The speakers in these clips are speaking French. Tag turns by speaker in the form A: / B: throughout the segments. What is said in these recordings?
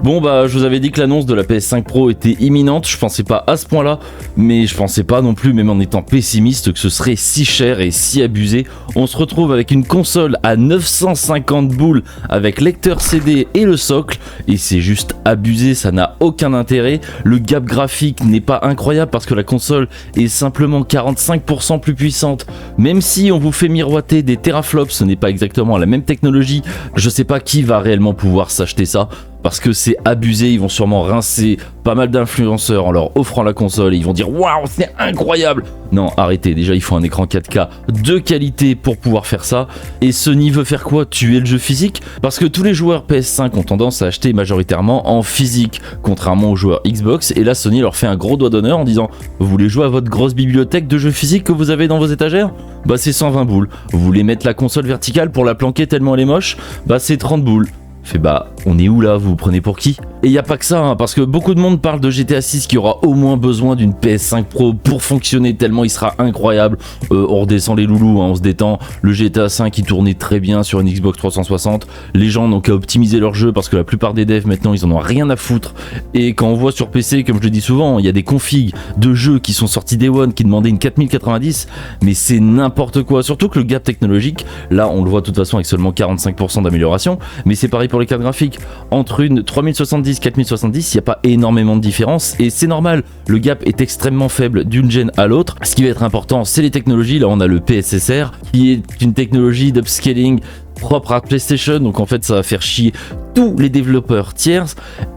A: Bon bah je vous avais dit que l'annonce de la PS5 Pro était imminente, je pensais pas à ce point là, mais je pensais pas non plus, même en étant pessimiste, que ce serait si cher et si abusé. On se retrouve avec une console à 950 boules avec lecteur CD et le socle, et c'est juste abusé, ça n'a aucun intérêt. Le gap graphique n'est pas incroyable parce que la console est simplement 45% plus puissante, même si on vous fait miroiter des teraflops, ce n'est pas exactement la même technologie. Je sais pas qui va réellement pouvoir s'acheter ça, parce que c'est abusé, ils vont sûrement rincer pas mal d'influenceurs en leur offrant la console et ils vont dire waouh, c'est incroyable. Non, arrêtez, déjà il faut un écran 4K de qualité pour pouvoir faire ça. Et Sony veut faire quoi? Tuer le jeu physique? Parce que tous les joueurs PS5 ont tendance à acheter majoritairement en physique, contrairement aux joueurs Xbox, et là Sony leur fait un gros doigt d'honneur en disant vous voulez jouer à votre grosse bibliothèque de jeux physiques que vous avez dans vos étagères? Bah c'est 120 boules. Vous voulez mettre la console verticale pour la planquer tellement elle est moche? Bah c'est 30 boules. Fait bah, on est où là? Vous vous prenez pour qui? Et il n'y a pas que ça, hein, parce que beaucoup de monde parle de GTA 6 qui aura au moins besoin d'une PS5 Pro pour fonctionner tellement il sera incroyable. On redescend les loulous, hein, on se détend. Le GTA 5 il tournait très bien sur une Xbox 360. Les gens n'ont qu'à optimiser leur jeu parce que la plupart des devs maintenant ils en ont rien à foutre. Et quand on voit sur PC, comme je le dis souvent, il y a des configs de jeux qui sont sortis Day One qui demandaient une 4090, mais c'est n'importe quoi. Surtout que le gap technologique, là on le voit de toute façon avec seulement 45% d'amélioration, mais c'est pareil pour les cartes graphiques. Entre une 3070 4070, il n'y a pas énormément de différence et c'est normal, le gap est extrêmement faible d'une gen à l'autre. Ce qui va être important, c'est les technologies. Là on a le PSSR qui est une technologie d'upscaling propre à PlayStation, donc en fait ça va faire chier tous les développeurs tiers.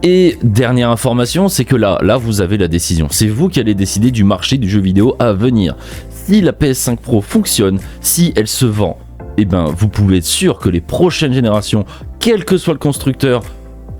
A: Et dernière information, c'est que là vous avez la décision, c'est vous qui allez décider du marché du jeu vidéo à venir. Si la PS5 Pro fonctionne, si elle se vend, et ben vous pouvez être sûr que les prochaines générations, quel que soit le constructeur,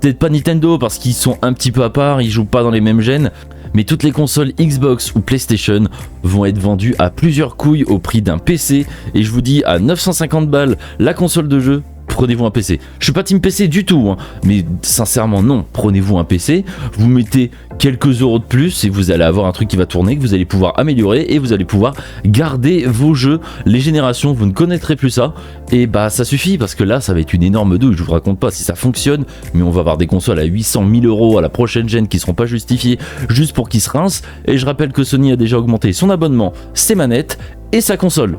A: peut-être pas Nintendo parce qu'ils sont un petit peu à part, ils jouent pas dans les mêmes gènes, mais toutes les consoles Xbox ou PlayStation vont être vendues à plusieurs couilles au prix d'un PC. Et je vous dis, à 950 balles la console de jeu, prenez-vous un PC. Je suis pas team PC du tout, hein, mais sincèrement non, prenez-vous un PC, vous mettez quelques euros de plus et vous allez avoir un truc qui va tourner, que vous allez pouvoir améliorer et vous allez pouvoir garder vos jeux. Les générations, vous ne connaîtrez plus ça, et bah ça suffit parce que là ça va être une énorme douille. Je vous raconte pas si ça fonctionne, mais on va avoir des consoles à 800 000 euros à la prochaine gen qui seront pas justifiées juste pour qu'ils se rincent. Et je rappelle que Sony a déjà augmenté son abonnement, ses manettes et sa console.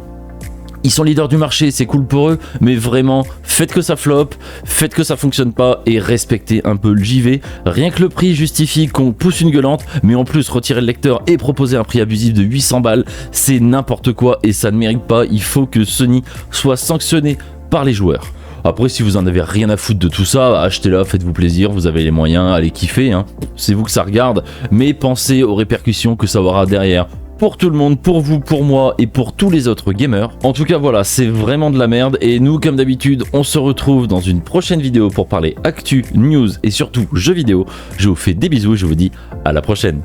A: Ils sont leaders du marché, c'est cool pour eux, mais vraiment, faites que ça flop, faites que ça fonctionne pas et respectez un peu le JV. Rien que le prix justifie qu'on pousse une gueulante, mais en plus retirer le lecteur et proposer un prix abusif de 800 balles, c'est n'importe quoi et ça ne mérite pas. Il faut que Sony soit sanctionné par les joueurs. Après, si vous en avez rien à foutre de tout ça, achetez-la, faites-vous plaisir, vous avez les moyens, allez kiffer, hein. C'est vous que ça regarde, mais pensez aux répercussions que ça aura derrière. Pour tout le monde, pour vous, pour moi et pour tous les autres gamers. En tout cas voilà, c'est vraiment de la merde et nous comme d'habitude on se retrouve dans une prochaine vidéo pour parler actu, news et surtout jeux vidéo. Je vous fais des bisous et je vous dis à la prochaine.